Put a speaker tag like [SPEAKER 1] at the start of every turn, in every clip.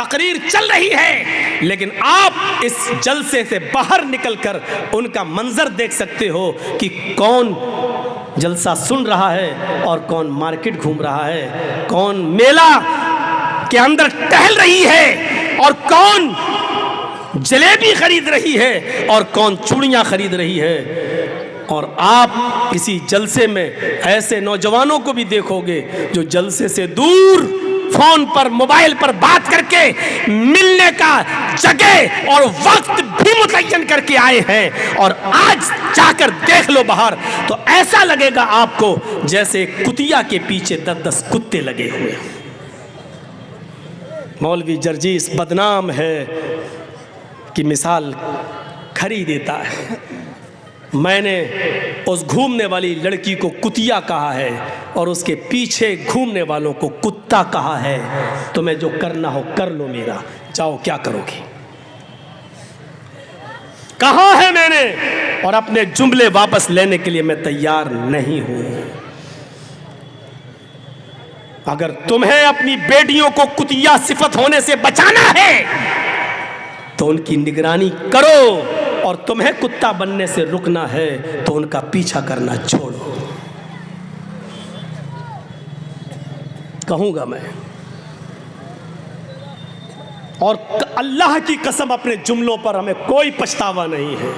[SPEAKER 1] तकरीर चल रही है, लेकिन आप इस जलसे से बाहर निकलकर उनका मंजर देख सकते हो कि कौन जलसा सुन रहा है और कौन मार्केट घूम रहा है, कौन मेला के अंदर टहल रही है और कौन जलेबी खरीद रही है और कौन चूड़ियां खरीद रही है। और आप किसी जलसे में ऐसे नौजवानों को भी देखोगे जो जलसे से दूर फोन पर मोबाइल पर बात करके मिलने का जगह और वक्त भी मुतय्यन करके आए हैं, और आज जाकर देख लो बाहर तो ऐसा लगेगा आपको जैसे कुतिया के पीछे 10-10 कुत्ते लगे हुए। मौलवी जर्जीस बदनाम है कि मिसाल खरी देता है। मैंने उस घूमने वाली लड़की को कुतिया कहा है और उसके पीछे घूमने वालों को कुत्ता कहा है। तुम्हें जो करना हो कर लो, मेरा जाओ, क्या करोगी? कहा है मैंने, और अपने जुमले वापस लेने के लिए मैं तैयार नहीं हूं। अगर तुम्हें अपनी बेटियों को कुतिया सिफत होने से बचाना है तो उनकी निगरानी करो, और तुम्हें कुत्ता बनने से रुकना है तो उनका पीछा करना छोड़ो। कहूंगा मैं, और अल्लाह की कसम अपने जुमलों पर हमें कोई पछतावा नहीं है,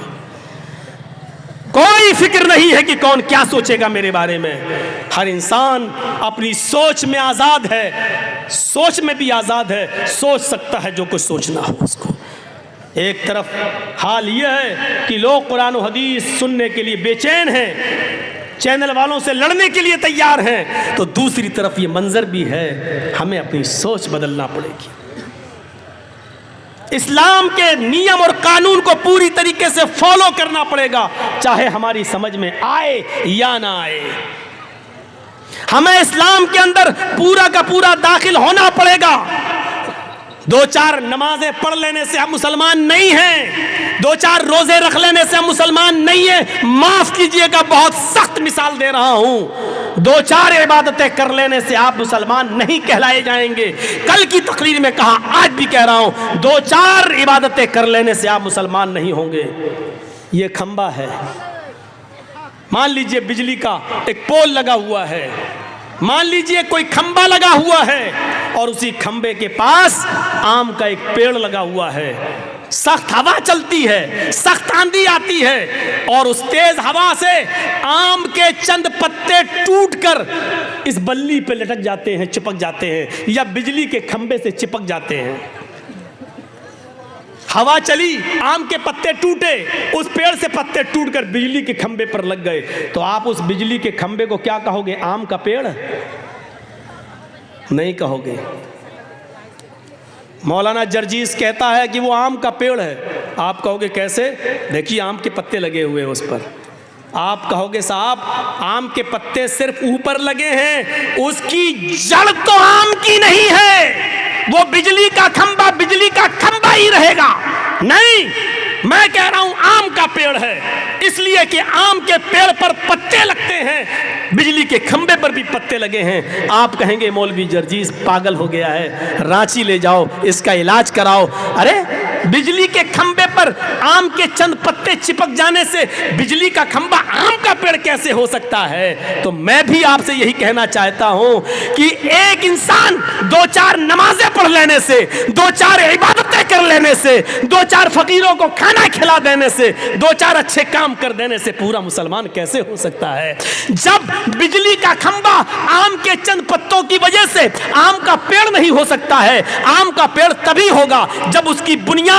[SPEAKER 1] कोई फिक्र नहीं है कि कौन क्या सोचेगा मेरे बारे में। हर इंसान अपनी सोच में आजाद है, सोच में भी आजाद है, सोच सकता है जो कुछ सोचना हो उसको। एक तरफ हाल यह है कि लोग कुरान और हदीस सुनने के लिए बेचैन हैं, चैनल वालों से लड़ने के लिए तैयार हैं, तो दूसरी तरफ ये मंजर भी है, हमें अपनी सोच बदलना पड़ेगी। इस्लाम के नियम और कानून को पूरी तरीके से फॉलो करना पड़ेगा, चाहे हमारी समझ में आए या ना आए। हमें इस्लाम के अंदर पूरा का पूरा दाखिल होना पड़ेगा। 2-4 नमाजें पढ़ लेने से हम मुसलमान नहीं हैं, 2-4 रोजे रख लेने से हम मुसलमान नहीं हैं। माफ कीजिएगा, बहुत सख्त मिसाल दे रहा हूं। 2-4 इबादतें कर लेने से आप मुसलमान नहीं कहलाए जाएंगे। कल की तकरीर में कहा, आज भी कह रहा हूं, 2-4 इबादतें कर लेने से आप मुसलमान नहीं होंगे। ये खंबा है, मान लीजिए बिजली का एक पोल लगा हुआ है, मान लीजिए कोई खंबा लगा हुआ है और उसी खंबे के पास आम का एक पेड़ लगा हुआ है। सख्त हवा चलती है, सख्त आंधी आती है, और उस तेज हवा से आम के चंद पत्ते टूटकर इस बल्ली पे लटक जाते हैं, चिपक जाते हैं, या बिजली के खंबे से चिपक जाते हैं। हवा चली, आम के पत्ते टूटे, उस पेड़ से पत्ते टूटकर बिजली के खंबे पर लग गए, तो आप उस बिजली के खंबे को क्या कहोगे? आम का पेड़ नहीं कहोगे। मौलाना जर्जीस कहता है कि वो आम का पेड़ है, आप कहोगे कैसे? देखिए आम के पत्ते लगे हुए हैं उस पर। आप कहोगे साहब आम के पत्ते सिर्फ ऊपर लगे हैं, उसकी जड़ तो आम की नहीं है, वो बिजली का खंबा ही रहेगा। नहीं, मैं कह रहा हूं आम का पेड़ है, इसलिए कि आम के पेड़ पर पत्ते लगते हैं, बिजली के खंबे पर भी पत्ते लगे हैं। आप कहेंगे मौलवी जर्जीस पागल हो गया है, रांची ले जाओ, इसका इलाज कराओ। अरे बिजली के खंबे पर आम के चंद पत्ते चिपक जाने से बिजली का खंबा आम का पेड़ कैसे हो सकता है? तो मैं भी आपसे यही कहना चाहता हूं कि एक इंसान 2-4 नमाजें पढ़ लेने से, 2-4 इबादतें कर लेने से, 2-4 फकीरों को खाना खिला देने से, 2-4 अच्छे काम कर देने से पूरा मुसलमान कैसे हो सकता है? जब बिजली का खंबा आम के चंद पत्तों की वजह से आम का पेड़ नहीं हो सकता है, आम का पेड़ तभी होगा जब उसकी बुनियाद,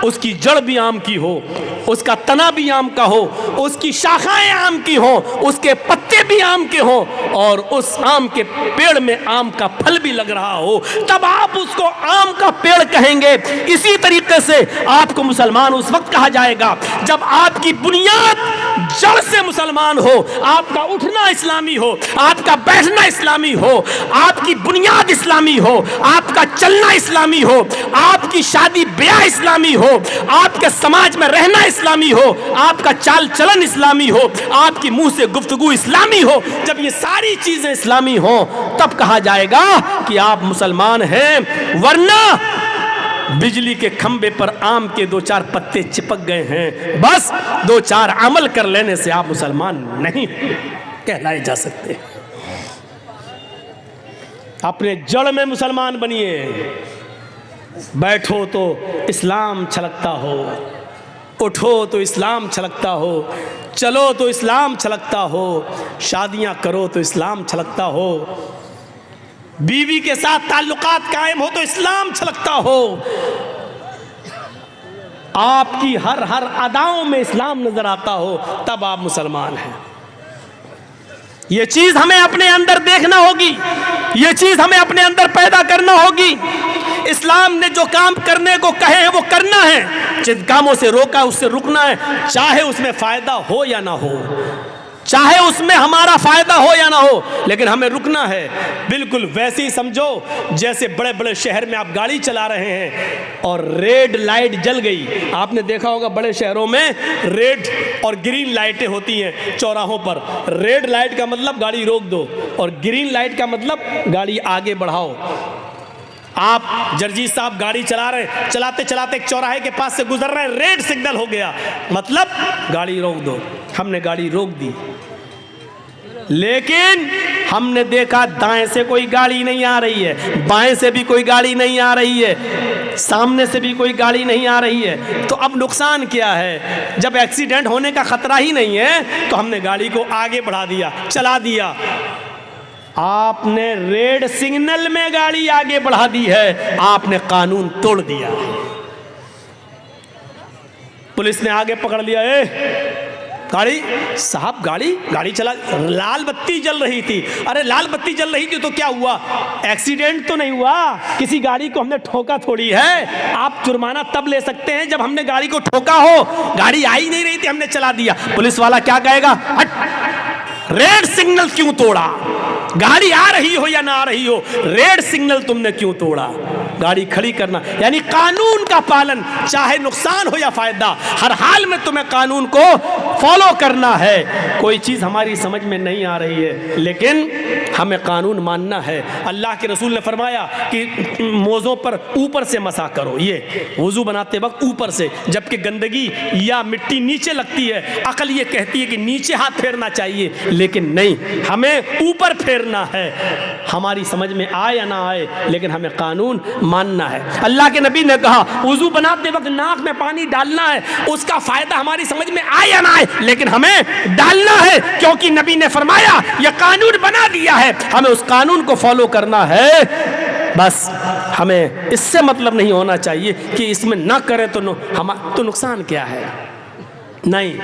[SPEAKER 1] उसकी जड़ भी आम की हो, उसका तना भी आम का हो, उसकी शाखाएं आम की हो, उसके पत्ते भी आम के हो, और उस आम के पेड़ में आम का फल भी लग रहा हो, तब आप उसको आम का पेड़ कहेंगे। इसी तरीके से आपको मुसलमान उस वक्त कहा जाएगा जब आपकी बुनियाद जड़ से मुसलमान हो, आपका उठना इस्लामी हो, आपका बैठना इस्लामी हो, आपकी बुनियाद इस्लामी हो, आपका चलना इस्लामी हो, आपकी शादी ब्याह इस्लामी हो, आपके समाज में रहना इस्लामी हो, आपका चाल चलन इस्लामी हो, आपकी मुंह से गुफ्तगू इस्लामी हो। जब ये सारी चीजें इस्लामी हो तब कहा जाएगा कि आप मुसलमान हैं, वरना बिजली के खंबे पर आम के 2-4 पत्ते चिपक गए हैं, बस 2-4 अमल कर लेने से आप मुसलमान नहीं कहलाए जा सकते। अपने जड़ में मुसलमान बनिए। बैठो तो इस्लाम छलकता हो, उठो तो इस्लाम छलकता हो, चलो तो इस्लाम छलकता हो, शादियां करो तो इस्लाम छलकता हो, बीवी के साथ ताल्लुकात कायम हो तो इस्लाम छलकता हो, आपकी हर हर अदाओं में इस्लाम नजर आता हो, तब आप मुसलमान हैं। ये चीज हमें अपने अंदर देखना होगी, ये चीज हमें अपने अंदर पैदा करना होगी। इस्लाम ने जो काम करने को कहे हैं वो करना है, जिन कामों से रोका उससे रुकना है, चाहे उसमें फायदा हो या ना हो, चाहे उसमें हमारा फायदा हो या ना हो, लेकिन हमें रुकना है। बिल्कुल वैसे ही समझो जैसे बड़े बड़े शहर में आप गाड़ी चला रहे हैं और रेड लाइट जल गई। आपने देखा होगा बड़े शहरों में रेड और ग्रीन लाइटें होती हैं चौराहों पर। रेड लाइट का मतलब गाड़ी रोक दो और ग्रीन लाइट का मतलब गाड़ी आगे बढ़ाओ। आप जर्जीत साहब गाड़ी चला रहे हैं, चलाते चलाते एक चौराहे के पास से गुजर रहे हैं, रेड सिग्नल हो गया, मतलब गाड़ी रोक दो। हमने गाड़ी रोक दी, लेकिन हमने देखा दाएं से कोई गाड़ी नहीं आ रही है, बाएं से भी कोई गाड़ी नहीं आ रही है, सामने से भी कोई गाड़ी नहीं आ रही है। तो अब नुकसान क्या है? जब एक्सीडेंट होने का खतरा ही नहीं है तो हमने गाड़ी को आगे बढ़ा दिया, चला दिया। आपने रेड सिग्नल में गाड़ी आगे बढ़ा दी है, आपने कानून तोड़ दिया। पुलिस ने आगे पकड़ लिया, गाड़ी साहब गाड़ी चला, लाल बत्ती जल रही थी। अरे लाल बत्ती जल रही थी तो क्या हुआ? एक्सीडेंट तो नहीं हुआ, किसी गाड़ी को हमने ठोका थोड़ी है। आप जुर्माना तब ले सकते हैं जब हमने गाड़ी को ठोका हो, गाड़ी आई नहीं रही थी, हमने चला दिया। पुलिस वाला क्या कहेगा? हट, रेड सिग्नल क्यों तोड़ा? गाड़ी आ रही हो या ना आ रही हो, रेड सिग्नल तुमने क्यों तोड़ा? गाड़ी खड़ी करना यानी कानून का पालन, चाहे नुकसान हो या फायदा, हर हाल में तुम्हें कानून को फॉलो करना है। कोई चीज हमारी समझ में नहीं आ रही है लेकिन हमें कानून मानना है। अल्लाह के रसूल ने फरमाया कि मोज़ों पर ऊपर से मसा करो, ये वुजू बनाते वक्त ऊपर से, जबकि गंदगी या मिट्टी नीचे लगती है। अकल ये कहती है कि नीचे हाथ फेरना चाहिए, लेकिन नहीं, हमें ऊपर फेरना है। हमारी समझ में आए या ना आए, लेकिन हमें कानून मानना है। अल्लाह के नबी ने कहा वुजू बनाते वक्त नाक में पानी डालना है, उसका फायदा हमारी समझ में आए या ना आए, लेकिन हमें डालना है, क्योंकि नबी ने फरमाया यह कानून बना दिया है, हमें उस कानून को फॉलो करना है। बस हमें इससे मतलब नहीं होना चाहिए कि इसमें ना करें तो नुकसान क्या है। नहीं,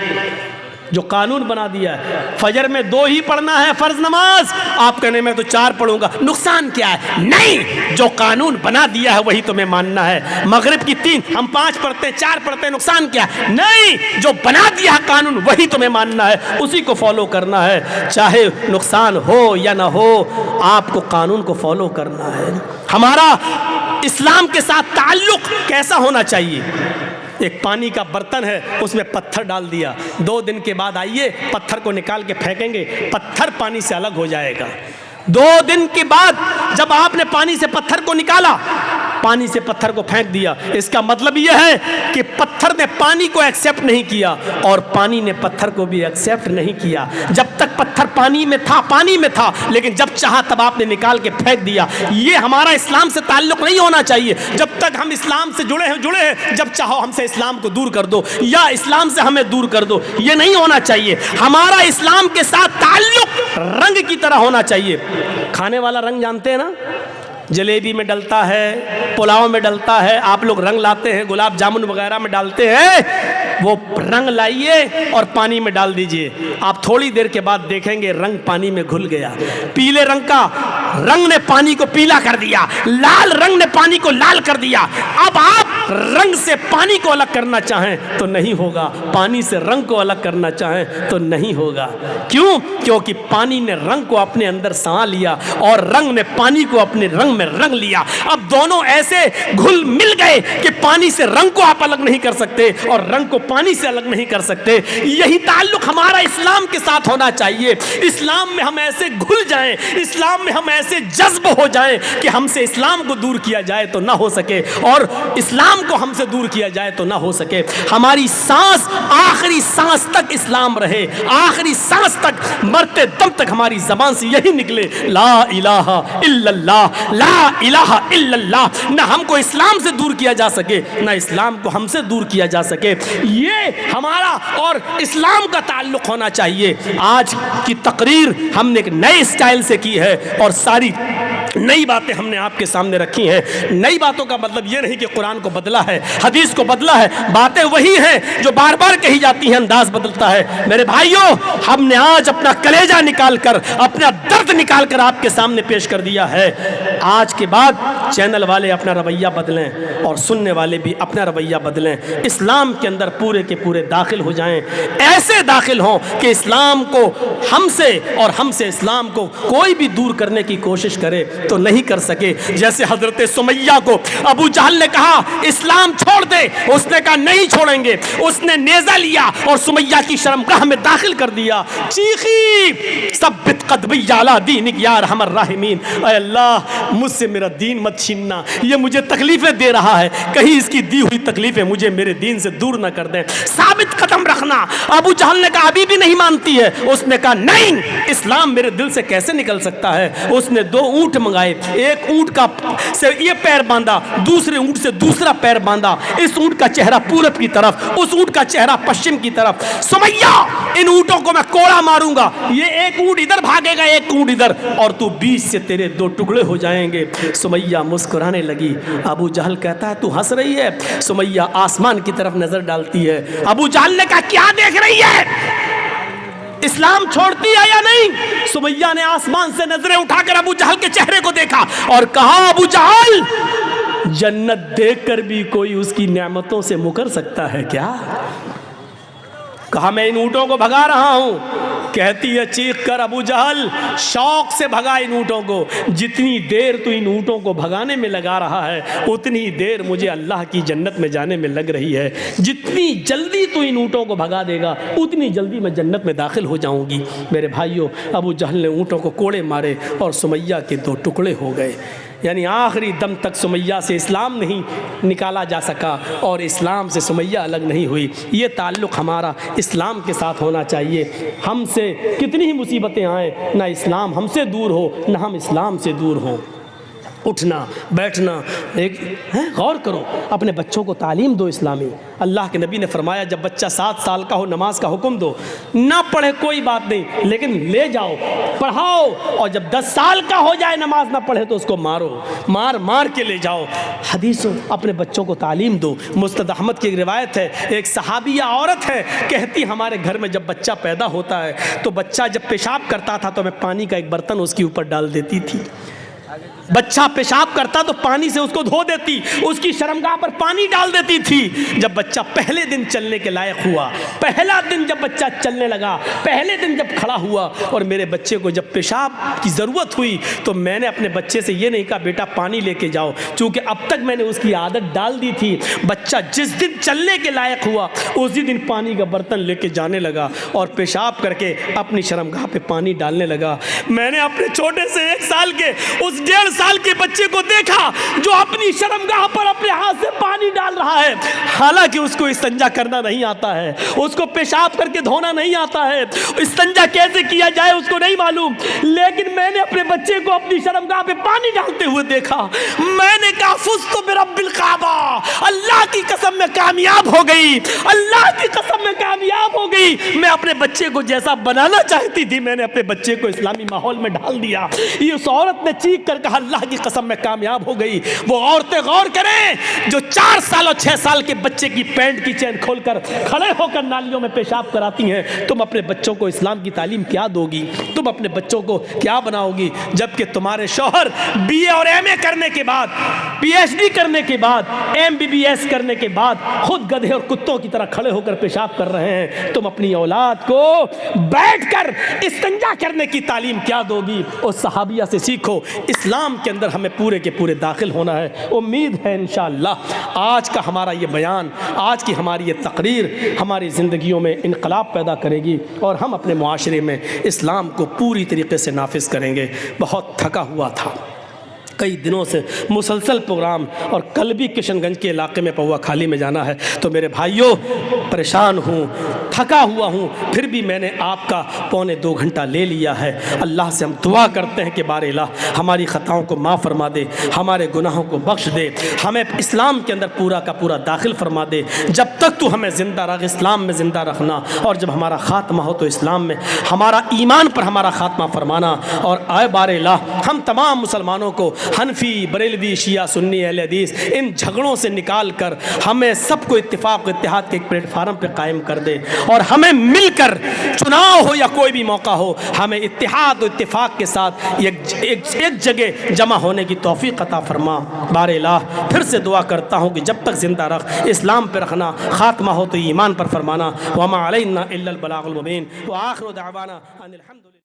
[SPEAKER 1] जो कानून बना दिया है, फजर में 2 ही पढ़ना है फर्ज नमाज, आप कहने में तो 4 पढ़ूंगा, नुकसान क्या है? नहीं, जो कानून बना दिया है वही तुम्हें मानना है। मगरिब की 3 हम 5 पढ़ते हैं, 4 पढ़ते हैं, नुकसान क्या है? नहीं, जो बना दिया है कानून वही तुम्हें मानना है, उसी को फॉलो करना है, चाहे नुकसान हो या ना हो, आपको कानून को फॉलो करना है। हमारा इस्लाम के साथ ताल्लुक कैसा होना चाहिए? एक पानी का बर्तन है, उसमें पत्थर डाल दिया, 2 दिन के बाद आइए पत्थर को निकाल के फेंकेंगे, पत्थर पानी से अलग हो जाएगा। 2 दिन के बाद जब आपने पानी से पत्थर को निकाला, पानी से पत्थर को फेंक दिया, इसका मतलब यह है कि पत्थर ने पानी को एक्सेप्ट नहीं किया और पानी ने पत्थर को भी एक्सेप्ट नहीं किया। जब तक पत्थर पानी में था, लेकिन जब चाहा तब आपने निकाल के फेंक दिया। ये हमारा इस्लाम से ताल्लुक नहीं होना चाहिए। जब तक हम इस्लाम से जुड़े हैं, जब चाहो हमसे इस्लाम को दूर कर दो या इस्लाम से हमें दूर कर दो, ये नहीं होना चाहिए। हमारा इस्लाम के साथ ताल्लुक रंग की तरह होना चाहिए। खाने वाला रंग जानते हैं ना, जलेबी में डलता है, पुलाव में डलता है, आप लोग रंग लाते हैं, गुलाब जामुन वगैरह में डालते हैं। वो रंग लाइए और पानी में डाल दीजिए, आप थोड़ी देर के बाद देखेंगे रंग पानी में घुल गया। पीले रंग का रंग ने पानी को पीला कर दिया, लाल रंग ने पानी को लाल कर दिया। अब आप रंग से पानी को अलग करना चाहें तो नहीं होगा, पानी से रंग को अलग करना चाहें तो नहीं होगा। क्यों? क्योंकि पानी ने रंग को अपने अंदर समा लिया और रंग ने पानी को अपने रंग में रंग लिया। अब दोनों ऐसे घुल मिल गए कि पानी से रंग को आप अलग नहीं कर सकते और रंग को पानी से अलग नहीं कर सकते। यही ताल्लुक हमारा इस्लाम के साथ होना चाहिए। इस्लाम में हम ऐसे घुल जाएं, इस्लाम में हम ऐसे जज्ब हो जाएं कि हमसे इस्लाम को दूर किया जाए तो ना हो सके और इस्लाम को हमसे दूर किया जाए तो ना हो सके। हमारी सांस, आखिरी सांस तक इस्लाम रहे, आखिरी सांस तक, मरते दम तक हमारी जबान से यही निकले, ला इलाहा इल्लल्लाह, ला इलाहा इल्लल्लाह। ना हमको इस्लाम से दूर किया जा सके, ना इस्लाम को हमसे दूर किया जा सके। ये हमारा और इस्लाम का ताल्लुक होना चाहिए। आज की तकरीर हमने एक नए स्टाइल से की है और सारी नई बातें हमने आपके सामने रखी हैं। नई बातों का मतलब ये नहीं कि कुरान को बदला है, हदीस को बदला है, बातें वही हैं जो बार बार कही जाती हैं, अंदाज बदलता है। मेरे भाइयों, हमने आज अपना कलेजा निकाल कर, अपना दर्द निकाल कर आपके सामने पेश कर दिया है। आज के बाद चैनल वाले अपना रवैया बदलें और सुनने वाले भी अपना रवैया बदलें। इस्लाम के अंदर पूरे के पूरे दाखिल हो जाएं, ऐसे दाखिल हों कि इस्लाम को हमसे और हमसे इस्लाम को कोई भी दूर करने की कोशिश करे तो नहीं कर सके। जैसे हजरत सुमैया को अबू जहल ने कहा इस्लाम छोड़ दे, उसने कहा नहीं छोड़ेंगे। उसने नेज़ा लिया और सुमैया की शर्मगाह में दाखिल कर दिया। चीखी, सब्बित क़दमी अला दीनिक या अरहमर राहिमीन, ऐ अल्लाह मुझसे मेरा दीन मत छीनना, ये मुझे तकलीफें दे रहा है, कहीं इसकी दी हुई तकलीफें मुझे मेरे दीन से दूर ना कर दें, साबित कदम रखना। अबू जहल ने कहा अभी भी नहीं मानती है। उसने कहा नहीं, इस्लाम मेरे दिल से कैसे निकल सकता है। उसने 2 ऊंट मंगाए, एक ऊंट का से ये पैर बांधा, दूसरे ऊंट से दूसरा पैर बांधा। इस ऊंट का चेहरा पूरब की तरफ, उस ऊंट का चेहरा पश्चिम की तरफ। सुमैया, इन ऊंटों को मैं कोड़ा मारूंगा, ये एक ऊंट इधर भागेगा, एक ऊंट इधर, और तू बीच से तेरे 2 टुकड़े हो जाएंगे। सुमैया मुस्कुराने लगी। अबू जहल कहता है तू हंस रही है। सुमैया आसमान की तरफ नजर डालती है। अबू जहल ने कहा क्या देख रही है, इस्लाम छोड़ती है या नहीं। सुमैया ने आसमान से नजरें उठाकर अबू जहल के चेहरे को देखा और कहा अबू जहल, जन्नत देखकर भी कोई उसकी नेमतों से मुकर सकता है क्या। कहा मैं इन ऊँटों को भगा रहा हूं। कहती है चीख कर अबू जहल, शौक से भगा इन ऊँटों को। जितनी देर तू इन ऊँटों को भगाने में लगा रहा है, उतनी देर मुझे अल्लाह की जन्नत में जाने में लग रही है। जितनी जल्दी तू इन ऊँटों को भगा देगा, उतनी जल्दी मैं जन्नत में दाखिल हो जाऊंगी। मेरे भाइयों, अबू जहल ने ऊँटों को कोड़े मारे और सुमैया के 2 टुकड़े हो गए। यानी आखिरी दम तक सुमैया से इस्लाम नहीं निकाला जा सका और इस्लाम से सुमैया अलग नहीं हुई। ये ताल्लुक़ हमारा इस्लाम के साथ होना चाहिए। हमसे कितनी ही मुसीबतें आए, ना इस्लाम हमसे दूर हो, ना हम इस्लाम से दूर हों। उठना बैठना, एक है, गौर करो, अपने बच्चों को तालीम दो इस्लामी। अल्लाह के नबी ने फरमाया जब बच्चा 7 साल का हो नमाज का हुक्म दो, ना पढ़े कोई बात नहीं, लेकिन ले जाओ पढ़ाओ, और जब 10 साल का हो जाए नमाज ना पढ़े तो उसको मारो, मार मार के ले जाओ। हदीस अपने बच्चों को तालीम दो। मुस्तद अहमद की एक रिवायत है, एक सहाबिया औरत है, कहती हमारे घर में जब बच्चा पैदा होता है तो बच्चा जब पेशाब करता था तो मैं पानी का एक बर्तन उसके ऊपर डाल देती थी। बच्चा पेशाब करता तो पानी से उसको धो देती, उसकी शर्मगाह पर पानी डाल देती थी। जब बच्चा पहले दिन चलने के लायक हुआ, पहला दिन जब बच्चा चलने लगा, पहले दिन जब खड़ा हुआ और मेरे बच्चे को जब पेशाब की ज़रूरत हुई तो मैंने अपने बच्चे से ये नहीं कहा बेटा पानी लेके जाओ, चूँकि अब तक मैंने उसकी आदत डाल दी थी। बच्चा जिस दिन चलने के लायक हुआ उसी दिन पानी का बर्तन लेके जाने लगा और पेशाब करके अपनी शर्मगाह पे पानी डालने लगा। मैंने अपने छोटे से 1 साल के उस 1.5 साल के बच्चे को देखा जो अपनी शर्मगाह पर अपने हाथ से पानी डाल रहा है। हालांकि उसको इस्तिंजा करना नहीं आता है, उसको पेशाब करके धोना नहीं आता है, इस्तिंजा कैसे किया जाए उसको नहीं मालूम, लेकिन मैंने अपने बच्चे को अपनी शर्मगाह पे पानी डालते हुए देखा। मैंने कहा फुज़्तु बिरब्बिल काबा, अल्लाह की कसम में कामयाब हो गई, अल्लाह की कसम में कामयाब हो गई। मैं अपने बच्चे को जैसा बनाना चाहती थी मैंने अपने बच्चे को इस्लामी माहौल में डाल दिया। ये उस औरत ने चीख कर कहा अल्लाह की कसम में कामयाब हो गई। वो औरतें गौर करें जो 4 साल और 6 साल के बच्चे की पैंट की चैन खोलकर खड़े होकर नालियों में पेशाब कराती हैं। तुम अपने बच्चों को इस्लाम की तालीम क्या दोगी, तुम अपने बच्चों को क्या बनाओगी, जबकि तुम्हारे शौहर BA और MA करने के बाद, PhD करने के बाद, MBBS करने के बाद खुद गधे और कुत्तों की तरह खड़े होकर पेशाब कर रहे हैं। तुम अपनी औलाद को बैठकर इस्तिंजा करने की तालीम क्या दोगी। उस सहाबिया से सीखो। इस्लाम के अंदर हमें पूरे के पूरे दाखिल होना है। उम्मीद है इंशाअल्लाह आज का हमारा ये बयान बयान, आज की हमारी ये तकरीर हमारी ज़िंदगियों में इनकलाब पैदा करेगी और हम अपने मुआशरे में इस्लाम को पूरी तरीके से नाफिज करेंगे। बहुत थका हुआ था, कई दिनों से मुसलसल प्रोग्राम, और कल भी किशनगंज के इलाके में पौवा खाली में जाना है। तो मेरे भाइयों, परेशान हूँ, थका हुआ हूँ, फिर भी मैंने आपका 1.25 घंटा ले लिया है। अल्लाह से हम दुआ करते हैं कि बारे अल्लाह हमारी ख़ताओं को माफ़ फरमा दे, हमारे गुनाहों को बख्श दे, हमें इस्लाम के अंदर पूरा का पूरा दाखिल फरमा दे। जब तक तू हमें ज़िंदा रख, इस्लाम में ज़िंदा रखना, और जब हमारा ख़ात्मा हो तो इस्लाम में, हमारा ईमान पर हमारा ख़ात्मा फरमाना। और आए बारे अल्लाह हम तमाम मुसलमानों को हनफी, बरेलवी, शिया, सुन्नी, अहले हदीस, इन झगड़ों से निकाल कर हमें सबको इत्तिफाक इत्तेहाद के एक प्लेटफार्म पे कायम कर दे, और हमें मिलकर चुनाव हो या कोई भी मौका हो, हमें इत्तिहाद और इत्तिफाक के साथ एक जगह जमा होने की तौफीक अता फरमा। बारे इलाह फिर से दुआ करता हूँ कि जब तक ज़िंदा रख, इस्लाम पर रखना, ख़ात्मा हो तो ईमान पर फरमाना। वमा अलैना इल्लल बलागुल मुबीन व आखिरु दावाना अनिल हम्दुलिल्लाह।